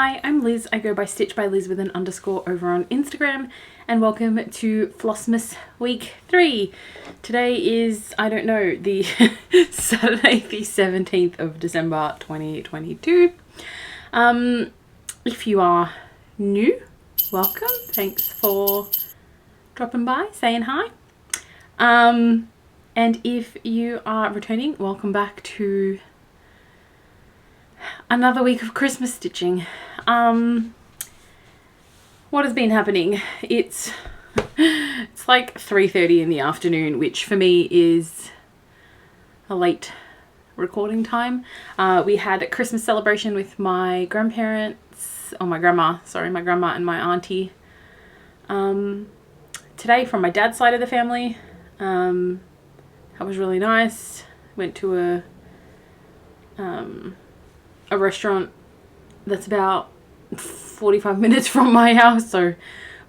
Hi, I'm Liz. I go by Stitch by Liz with an underscore over on Instagram, and welcome to Flossmas week 3. Today is, I don't know, the Saturday the 17th of December 2022. If you are new, welcome. Thanks for dropping by, saying hi. And if you are returning, welcome back to another week of Christmas stitching. What has been happening? It's like 3:30 in the afternoon, which for me is a late recording time. We had a Christmas celebration with my grandparents, my grandma and my auntie today from my dad's side of the family. That was really nice. Went to a restaurant that's about 45 minutes from my house, so it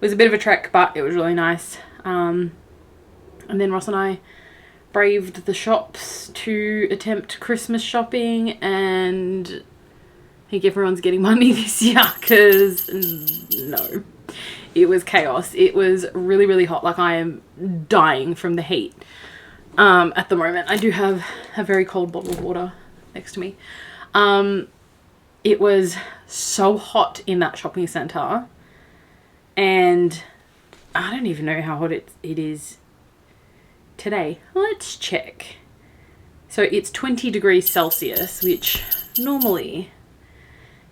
was a bit of a trek, but it was really nice. And then Ross and I braved the shops to attempt Christmas shopping, and I think everyone's getting money this year because no, it was chaos. It was really, really hot. Like, I am dying from the heat at the moment. I do have a very cold bottle of water next to me. It was so hot in that shopping centre, and I don't even know how hot it is today. Let's check. So it's 20 degrees Celsius, which normally,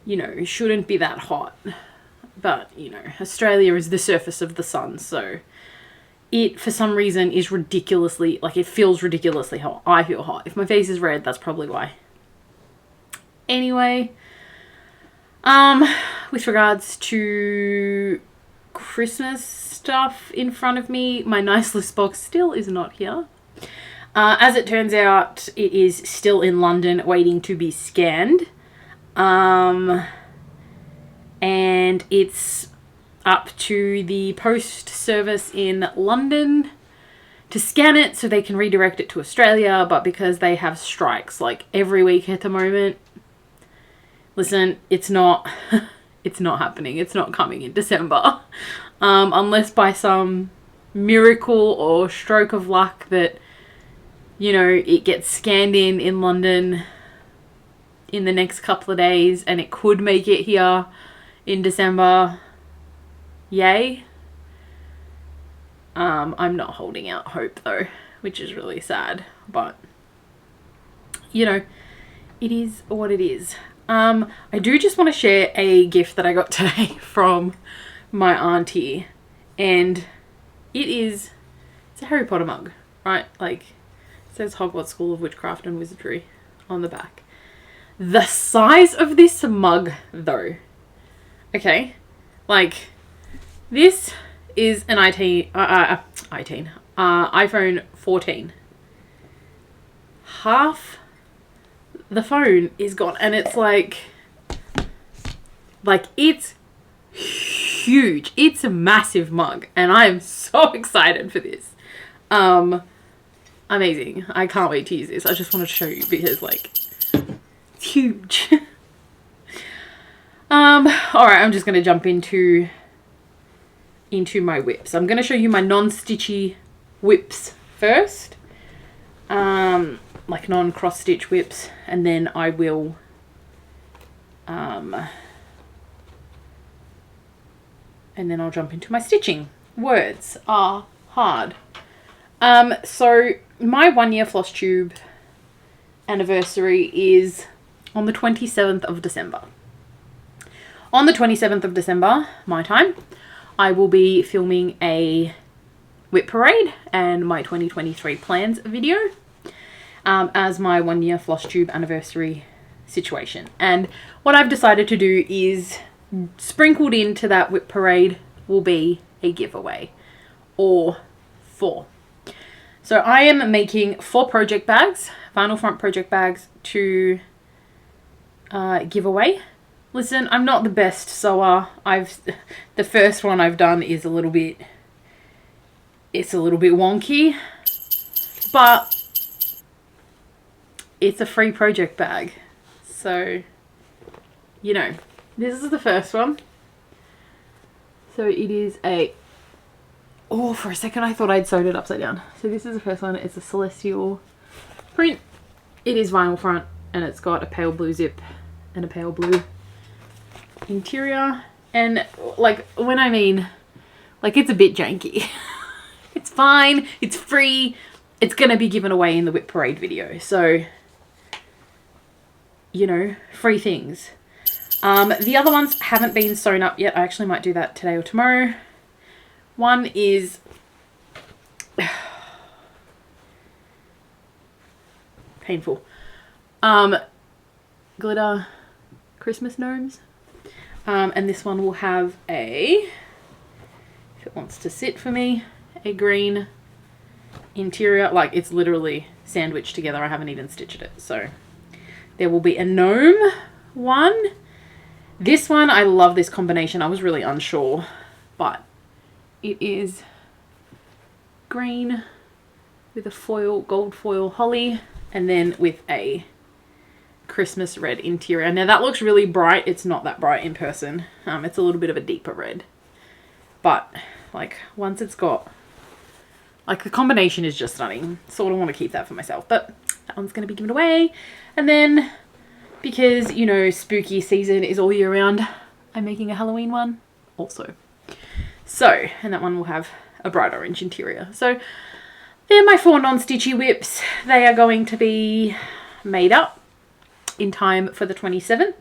you know, shouldn't be that hot. But, you know, Australia is the surface of the sun, so it, for some reason, is ridiculously, like, it feels ridiculously hot. I feel hot. If my face is red, that's probably why. Anyway, with regards to Christmas stuff in front of me, my nice list box still is not here. As it turns out, it is still in London waiting to be scanned. And it's up to the post service in London to scan it so they can redirect it to Australia, but because they have strikes like every week at the moment, listen, it's not happening. It's not coming in December. Unless by some miracle or stroke of luck that, you know, it gets scanned in London in the next couple of days and it could make it here in December. Yay. I'm not holding out hope though, which is really sad, but you know, it is what it is. I do just want to share a gift that I got today from my auntie, and it's a Harry Potter mug, right? Like, it says Hogwarts School of Witchcraft and Wizardry on the back. The size of this mug though, okay, like, this is an iPhone 14. Half the phone is gone, and it's like it's huge. It's a massive mug, and I am so excited for this. Amazing. I can't wait to use this. I just wanted to show you because, like, it's huge. All right, I'm just going to jump into my whips. I'm going to show you my non-stitchy whips first. Like non-cross stitch whips, and then I will and then I'll jump into my stitching. Words are hard. So my 1 year floss tube anniversary is on the 27th of December. On the 27th of December, my time, I will be filming a whip parade and my 2023 plans video as my 1 year floss tube anniversary situation. And what I've decided to do is, sprinkled into that whip parade will be a giveaway, or 4. So I am making 4 project bags, vinyl front project bags, to give away. Listen, I'm not the best sewer. The first one I've done is a little bit wonky, but it's a free project bag, so, you know, This is the first one. So it is a... Oh, for a second I thought I'd sewed it upside down. So this is the first one. It's a Celestial print. It is vinyl front and it's got a pale blue zip and a pale blue interior. And like, when I mean, like, it's a bit janky. It's fine. It's free. It's going to be given away in the Whip Parade video. So, you know, free things. The other ones haven't been sewn up yet. I actually might do that today or tomorrow. One is painful. Glitter Christmas gnomes. And this one will have a, if it wants to sit for me, a green interior. Like, it's literally sandwiched together. I haven't even stitched it. So there will be a gnome one. This one, I love this combination. I was really unsure, but it is green with a foil, gold foil holly, and then with a Christmas red interior. Now that looks really bright. It's not that bright in person. It's a little bit of a deeper red, but like, once it's got, like, the combination is just stunning. Sort of want to keep that for myself, but that one's going to be given away. And then, because, you know, spooky season is all year round, I'm making a Halloween one also. So, and that one will have a bright orange interior. So they're my 4 non-stitchy whips. They are going to be made up in time for the 27th.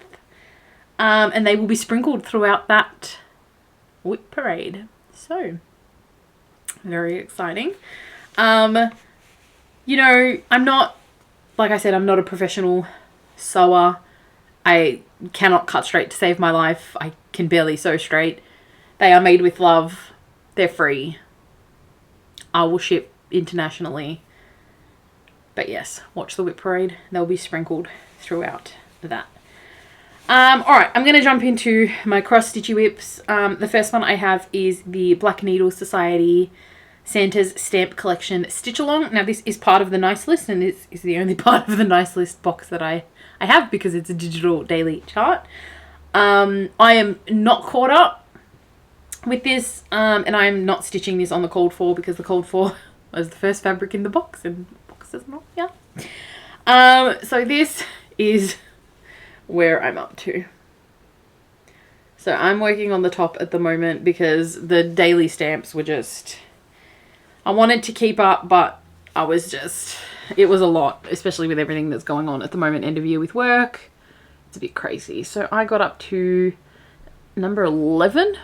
And they will be sprinkled throughout that Whip Parade. So, very exciting. You know, I'm not, like I said, I'm not a professional sewer. I cannot cut straight to save my life. I can barely sew straight. They are made with love. They're free. I will ship internationally. But yes, watch the Whip Parade. They'll be sprinkled throughout that. Alright, I'm going to jump into my cross-stitchy whips. The first one I have is the Black Needle Society Santa's Stamp Collection Stitch Along. Now this is part of the Nice List, and it's the only part of the Nice List box that I have, because it's a digital daily chart. I am not caught up with this, and I'm not stitching this on the Cold 4, because the Cold 4 was the first fabric in the box, and the box is not, yeah. So this is where I'm up to. So I'm working on the top at the moment because the daily stamps were just, I wanted to keep up, but I was just, it was a lot, especially with everything that's going on at the moment, end of year with work. It's a bit crazy. So I got up to number 11.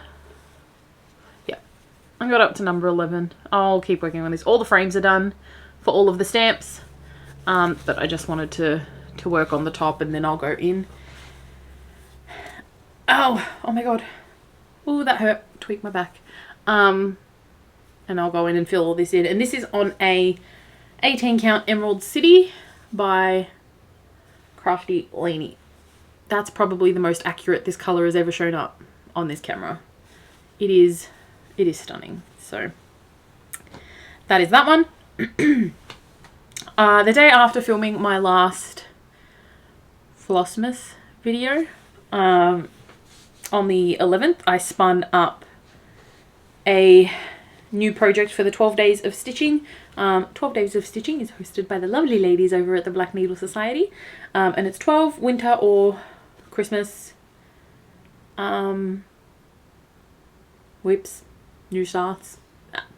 Yeah, I got up to number 11. I'll keep working on this. All the frames are done for all of the stamps, but I just wanted to work on the top, and then I'll go in. Oh my god. Oh, that hurt. Tweak my back. And I'll go in and fill all this in. And this is on a 18 count Emerald City by Crafty Laney. That's probably the most accurate this color has ever shown up on this camera. It is stunning. So that is that one. The day after filming my last Flossmas video, on the 11th, I spun up a new project for the 12 Days of Stitching. 12 Days of Stitching is hosted by the lovely ladies over at the Black Needle Society. And it's 12 winter or Christmas whips, new starts,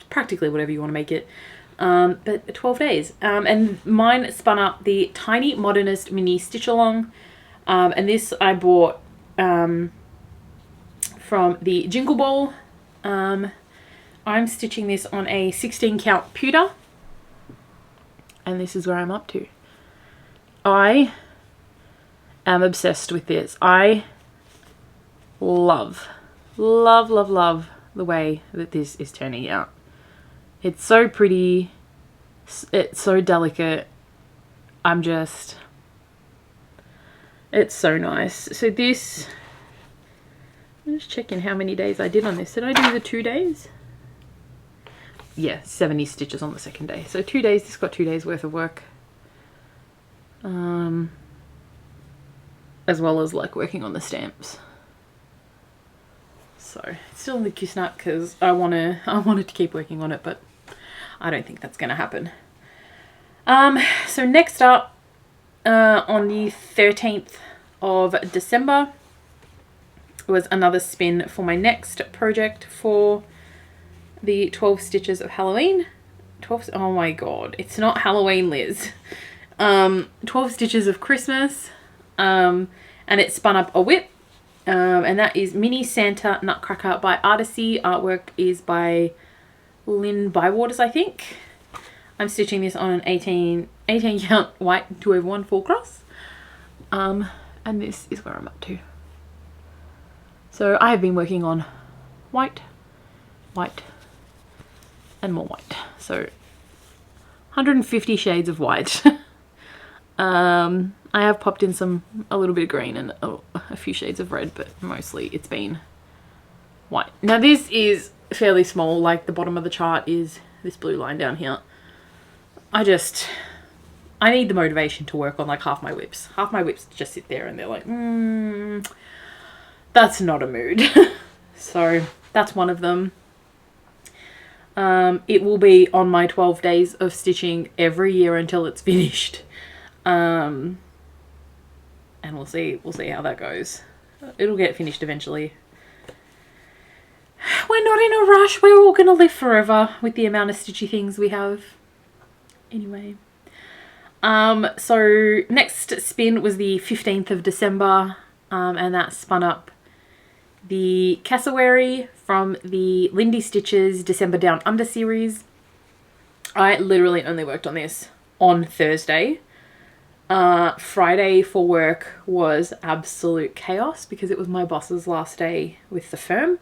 practically whatever you want to make it. But 12 days. And mine spun up the Tiny Modernist Mini Stitch Along. And this I bought from the Jingle Ball. I'm stitching this on a 16 count pewter, and this is where I'm up to. I am obsessed with this. I love the way that this is turning out. It's so pretty, it's so delicate. It's so nice. So this, I'm just checking how many days I did on this. Did I do the 2 days? Yeah, 70 stitches on the second day. So 2 days, this got 2 days worth of work. As well as like working on the stamps. So it's still in the Q-snap because I wanted to keep working on it, but I don't think that's going to happen. So next up, on the 13th of December was another spin for my next project for the 12 stitches of Halloween. 12, oh my god, it's not Halloween, Liz. 12 stitches of Christmas, and it spun up a whip, and that is Mini Santa Nutcracker by Artisy. Artwork is by Lynn Bywaters, I think. I'm stitching this on an 18 count white 2/1 full cross, and this is where I'm up to. So I have been working on white, white, and more white. So 150 shades of white. I have popped in a little bit of green and a few shades of red, but mostly it's been white. Now this is fairly small, like the bottom of the chart is this blue line down here. I need the motivation to work on like half my whips. Half my whips just sit there and they're like, that's not a mood. So that's one of them. It will be on my 12 days of stitching every year until it's finished. And we'll see how that goes. It'll get finished eventually. We're not in a rush. We're all gonna live forever with the amount of stitchy things we have. Anyway. So next spin was the 15th of December, and that spun up the cassowary from the Lindy Stitches December Down Under series. I literally only worked on this on Thursday. Friday for work was absolute chaos because it was my boss's last day with the firm.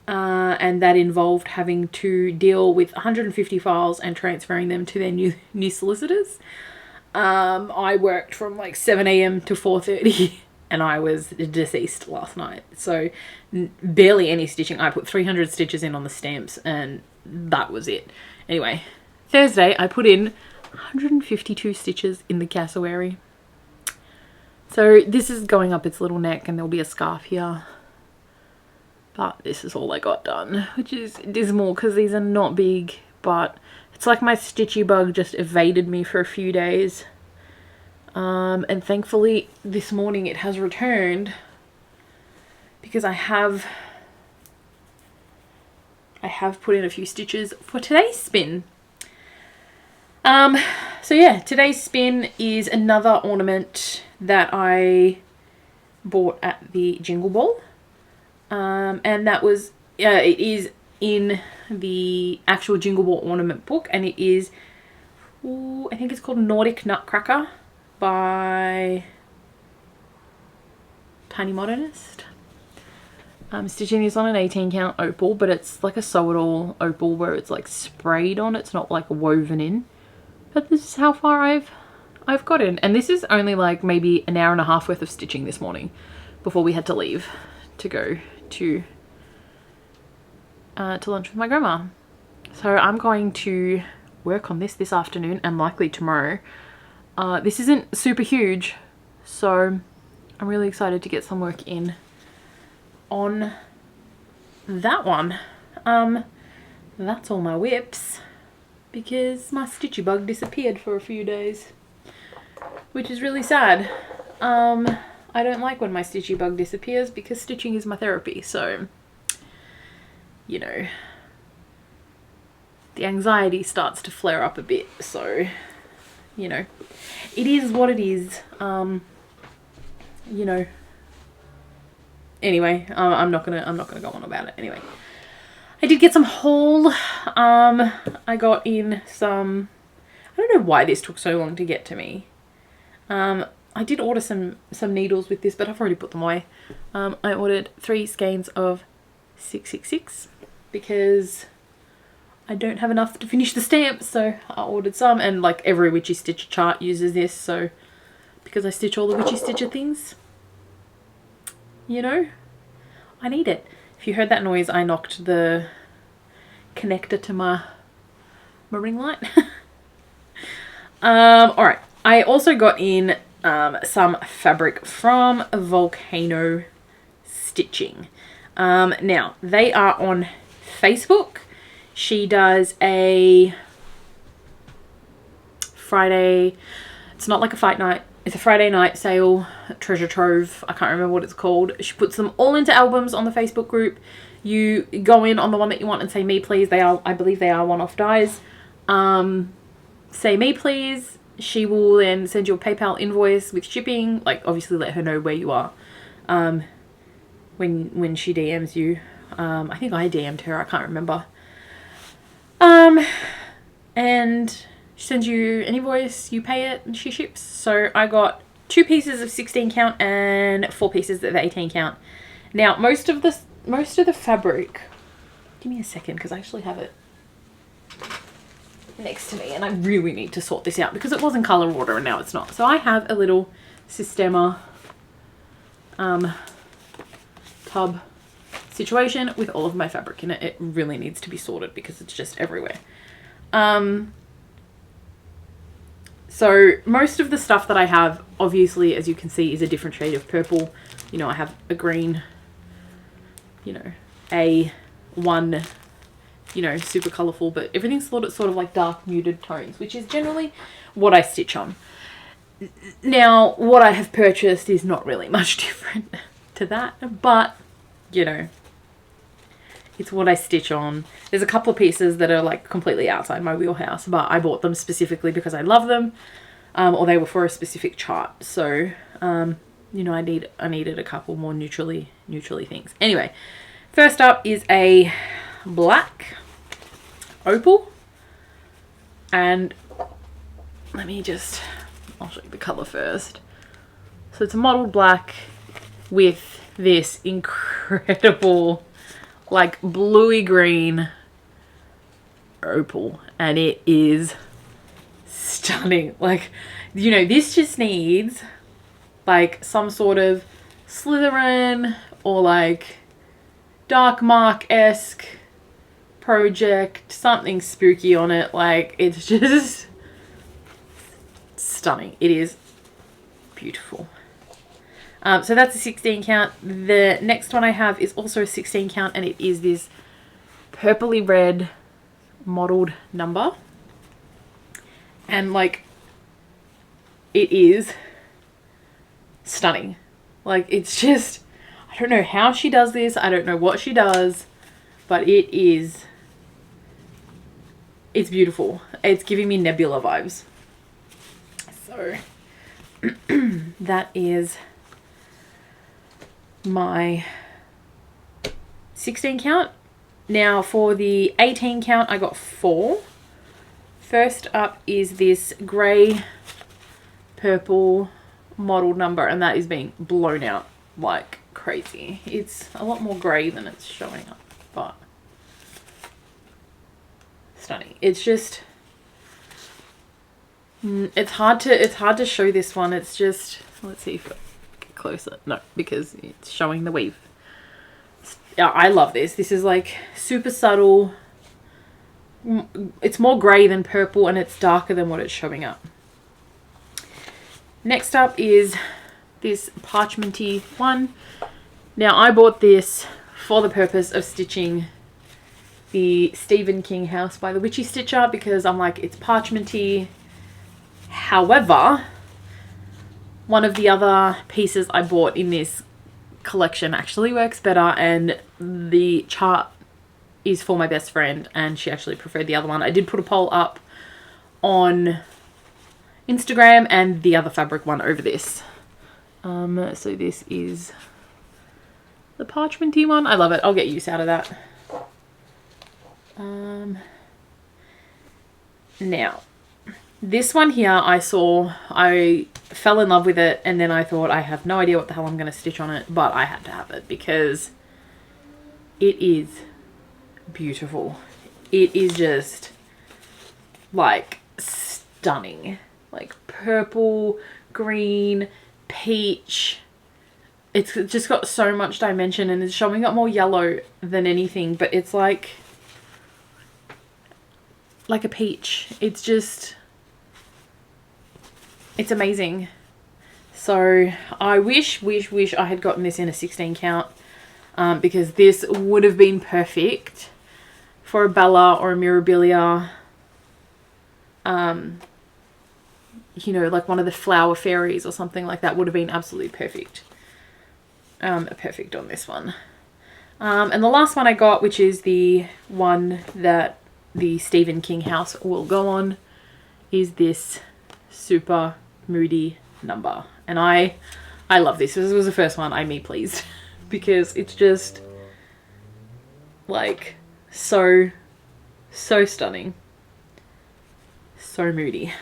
And that involved having to deal with 150 files and transferring them to their new solicitors. I worked from like 7 AM to 4:30 and I was deceased last night. So barely any stitching. I put 300 stitches in on the stamps and that was it. Anyway, Thursday I put in 152 stitches in the cassowary. So this is going up its little neck and there'll be a scarf here. But this is all I got done, which is dismal because these are not big, but it's like my stitchy bug just evaded me for a few days. And thankfully this morning it has returned because I have put in a few stitches for today's spin. So yeah, today's spin is another ornament that I bought at the Jingle Ball. And that was, it is in the actual Jingle Ball ornament book, and it is, I think it's called Nordic Nutcracker by Tiny Modernist. I'm stitching this on an 18 count opal, but it's like a sew-it-all opal where it's like sprayed on, it's not like woven in. But this is how far I've gotten, and this is only like maybe an hour and a half worth of stitching this morning before we had to leave to go to lunch with my grandma. So I'm going to work on this afternoon and likely tomorrow. This isn't super huge, so I'm really excited to get some work in on that one. That's all my whips because my stitchy bug disappeared for a few days, which is really sad. I don't like when my stitchy bug disappears because stitching is my therapy, so, you know, the anxiety starts to flare up a bit, so, you know, it is what it is, you know. Anyway, I'm not gonna go on about it. Anyway, I did get some haul. I got in some, I don't know why this took so long to get to me. I did order some needles with this, but I've already put them away. I ordered 3 skeins of 666 because I don't have enough to finish the stamps, so I ordered some, and like every Witchy Stitcher chart uses this, so because I stitch all the Witchy Stitcher things, you know, I need it. If you heard that noise, I knocked the connector to my ring light. Alright, I also got in some fabric from Volcano Stitching. Now, they are on Facebook. She does a Friday, it's not like a fight night, it's a Friday night sale, treasure trove, I can't remember what it's called. She puts them all into albums on the Facebook group. You go in on the one that you want and say me please. They are, I believe they are one-off dies. Say me please. She will then send you a PayPal invoice with shipping. Like, obviously let her know where you are when she DMs you. I think I DM'd her, I can't remember. And she sends you an invoice, you pay it, and she ships. So I got 2 pieces of 16 count and 4 pieces of 18 count. Now, most of the fabric, give me a second because I actually have it next to me and I really need to sort this out because it was in color order and now it's not. So I have a little Sistema tub situation with all of my fabric in it. It really needs to be sorted because it's just everywhere. So most of the stuff that I have, obviously, as you can see, is a different shade of purple. You know, I have a green, you know, a one, you know, super colorful, but everything's sort of like dark muted tones, which is generally what I stitch on. Now, what I have purchased is not really much different to that, but, you know, it's what I stitch on. There's a couple of pieces that are like completely outside my wheelhouse, but I bought them specifically because I love them, or they were for a specific chart. So, you know, I needed a couple more neutrally things. Anyway, first up is a black opal, and let me just, I'll show you the color first. So it's a mottled black with this incredible like bluey green opal, and it is stunning. Like, you know, this just needs like some sort of Slytherin or like Dark Mark-esque project, something spooky on it. Like, it's just stunning. It is beautiful. So that's a 16 count. The next one I have is also a 16 count, and it is this purpley red mottled number. And like, it is stunning. Like, it's just, I don't know how she does this. I don't know what she does, but it's beautiful. It's giving me Nebula vibes. So that is my 16 count. Now for the 18 count, I got 4. First up is this grey purple mottled number, and that is being blown out like crazy. It's a lot more grey than it's showing up, but stunning. It's just, it's hard to show this one. It's just, let's see if closer. No, because it's showing the weave. I love this. This is like super subtle. It's more grey than purple, and it's darker than what it's showing up. Next up is this parchmenty one. Now, I bought this for the purpose of stitching the Stephen King house by the Witchy Stitcher, because I'm like, it's parchmenty. However, one of the other pieces I bought in this collection actually works better, and the chart is for my best friend, and she actually preferred the other one. I did put a poll up on Instagram and the other fabric one over this. So this is the parchmenty one. I love it. I'll get use out of that. Now, this one here I fell in love with it, and then I thought, I have no idea what the hell I'm going to stitch on it, but I had to have it because it is beautiful. It is just like stunning. Like purple, green, peach. It's just got so much dimension, and it's showing up more yellow than anything, but it's like a peach. It's just, it's amazing. So I wish I had gotten this in a 16 count. because this would have been perfect for a Bella or a Mirabilia, you know, like one of the flower fairies or something like that would have been absolutely perfect. Perfect on this one. And the last one I got, which is the one that the Stephen King house will go on, is this super moody number. And I love this. This was the first one I me pleased because it's just like so stunning. So moody.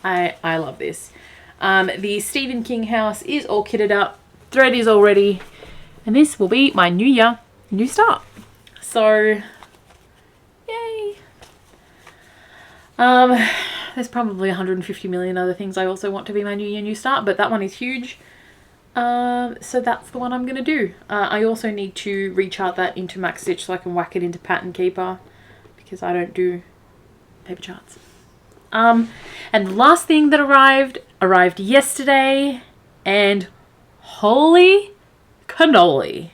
I love this. The Stephen King house is all kitted up. Thread is all ready. And this will be my new year, new start. So, yay. There's probably 150 million other things I also want to be my new year, new start, but that one is huge. So that's the one I'm going to do. I also need to rechart that into Max Stitch so I can whack it into Pattern Keeper because I don't do paper charts. And the last thing that arrived yesterday, and holy cannoli,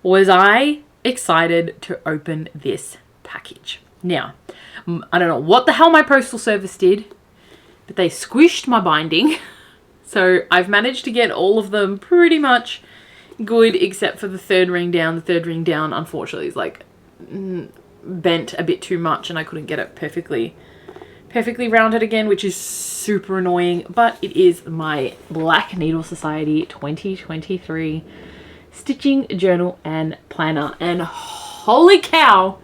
was I excited to open this package. Now, I don't know what the hell my postal service did, but they squished my binding. So I've managed to get all of them pretty much good except for the third ring down. The third ring down, unfortunately, is like bent a bit too much and I couldn't get it perfectly rounded again, which is super annoying. But it is my Black Needle Society 2023 stitching journal and planner, and holy cow,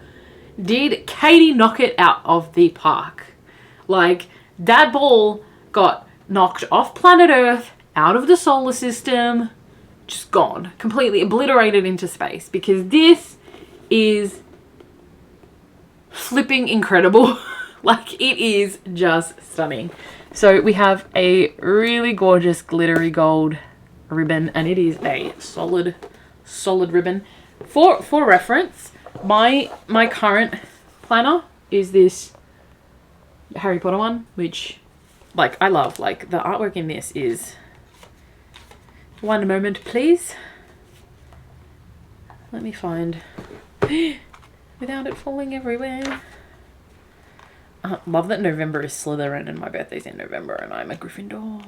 did Katie knock it out of the park. Like, Dad Ball got knocked off planet Earth, out of the solar system, just gone, completely obliterated into space, because this is flipping incredible. Like, it is just stunning. So we have a really gorgeous glittery gold ribbon, and it is a solid ribbon. For reference, my current planner is this Harry Potter one, which, like, I love. Like, the artwork in this is... One moment, please. Let me find... Without it falling everywhere. Love that November is Slytherin and my birthday's in November and I'm a Gryffindor.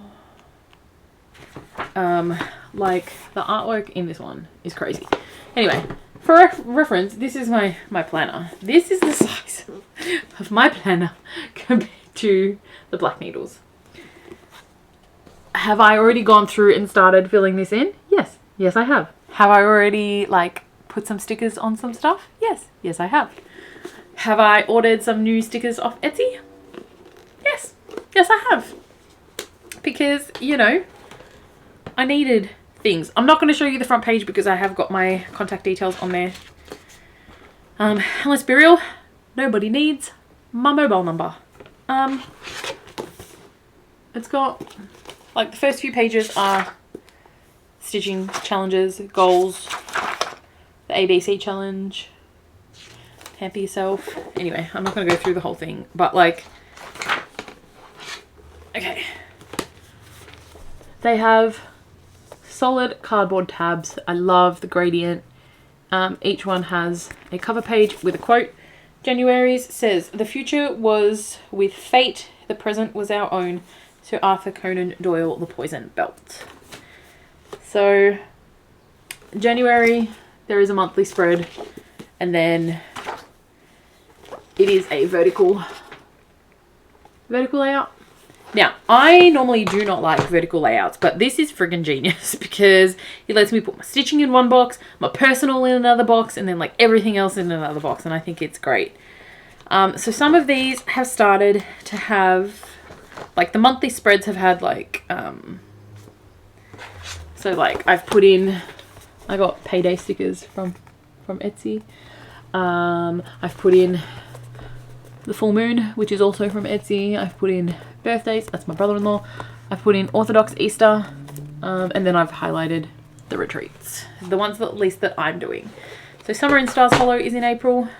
Like, the artwork in this one is crazy. Anyway, for reference, this is my planner. This is the size of my planner compared to the Black Needles. Have I already gone through and started filling this in? Yes. Yes, I have. Have I already, like, put some stickers on some stuff? Yes. Yes, I have. Have I ordered some new stickers off Etsy? Yes. Yes, I have. Because, you know, I needed things. I'm not going to show you the front page because I have got my contact details on there. And let's be real, nobody needs my mobile number. It's got, like, the first few pages are stitching challenges, goals, the ABC challenge, pamper yourself. Anyway, I'm not going to go through the whole thing, but, like, okay. They have solid cardboard tabs. I love the gradient. Each one has a cover page with a quote. January's says, "The future was with fate, the present was our own. Sir Arthur Conan Doyle, The Poison Belt." So, January, there is a monthly spread, and then it is a vertical layout. Now, I normally do not like vertical layouts, but this is friggin' genius because it lets me put my stitching in one box, my personal in another box, and then, like, everything else in another box, and I think it's great. So some of these have started to have, like, the monthly spreads have had, like, so, like, I've put in, I got payday stickers from Etsy. I've put in the full moon, which is also from Etsy. I've put in birthdays, that's my brother-in-law. I've put in Orthodox Easter, and then I've highlighted the retreats, the ones that, at least that I'm doing. So Summer in Stars Hollow is in April,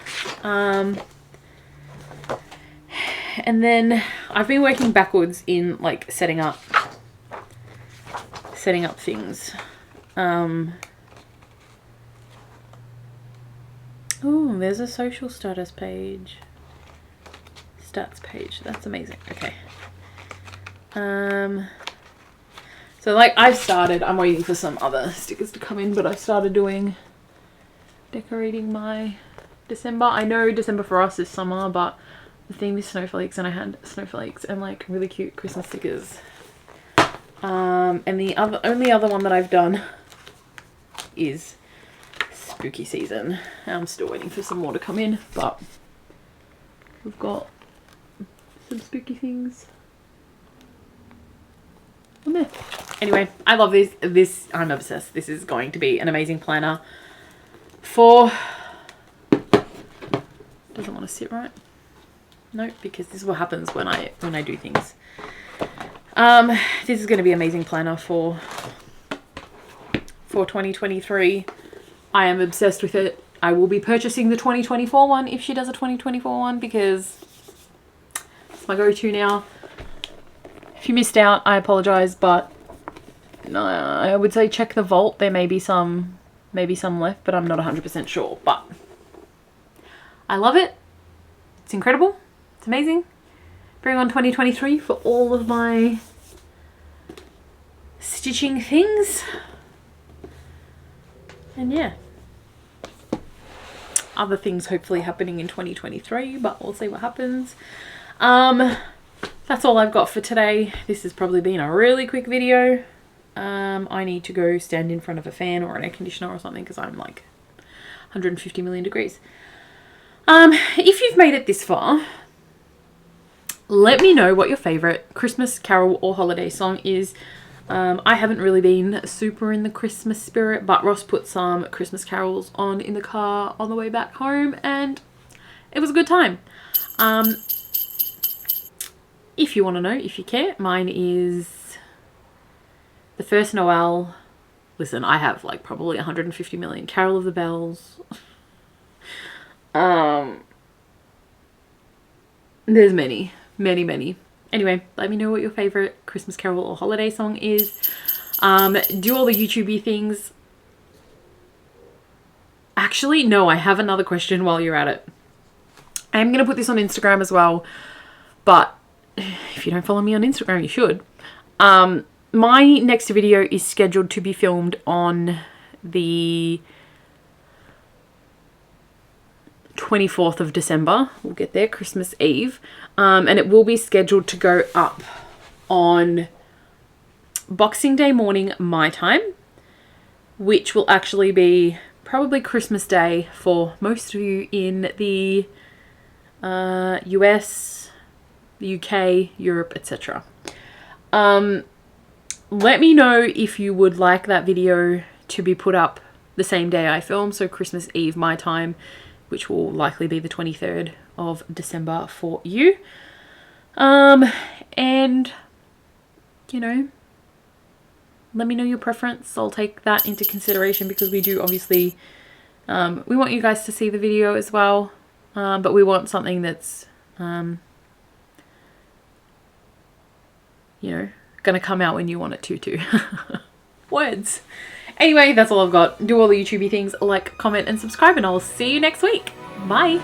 and then I've been working backwards in, like, setting up things. Oh, there's a social status page. Stats page. That's amazing. Okay. So like I've started, I'm waiting for some other stickers to come in, but I've started decorating my December. I know December for us is summer, but the theme is snowflakes, and I had snowflakes and like really cute Christmas stickers. And the only other one that I've done is spooky season. I'm still waiting for some more to come in, but we've got some spooky things on there. Anyway, I love this. I'm obsessed. This is going to be an amazing planner for... Doesn't want to sit right. No, because this is what happens when I do things. This is going to be an amazing planner for 2023. I am obsessed with it. I will be purchasing the 2024 one if she does a 2024 one, because it's my go-to now. If you missed out, I apologize, but I would say check the vault. There may be some left, but I'm not 100% sure. But I love it. It's incredible. It's amazing. Bring on 2023 for all of my stitching things. And yeah, other things hopefully happening in 2023, but we'll see what happens. That's all I've got for today. This has probably been a really quick video. I need to go stand in front of a fan or an air conditioner or something, because I'm like 150 million degrees. If you've made it this far, let me know what your favorite Christmas carol or holiday song is. I haven't really been super in the Christmas spirit, but Ross put some Christmas carols on in the car on the way back home, and it was a good time. If you want to know, if you care, mine is The First Noel. Listen, I have like probably 150 million. Carol of the Bells. There's many. Anyway, let me know what your favorite Christmas carol or holiday song is. Do all the YouTube-y things. Actually, no, I have another question while you're at it. I'm going to put this on Instagram as well, but if you don't follow me on Instagram, you should. My next video is scheduled to be filmed on the 24th of December. We'll get there, Christmas Eve. And it will be scheduled to go up on Boxing Day morning my time, which will actually be probably Christmas Day for most of you in the US, the UK, Europe, etc. Let me know if you would like that video to be put up the same day I film, so Christmas Eve my time, which will likely be the 23rd of December for you. And, you know, let me know your preference. I'll take that into consideration, because we do obviously, we want you guys to see the video as well, but we want something that's, you know, gonna come out when you want it to too. Words. Anyway, that's all I've got. Do all the YouTubey things, like, comment and subscribe, and I'll see you next week. Bye.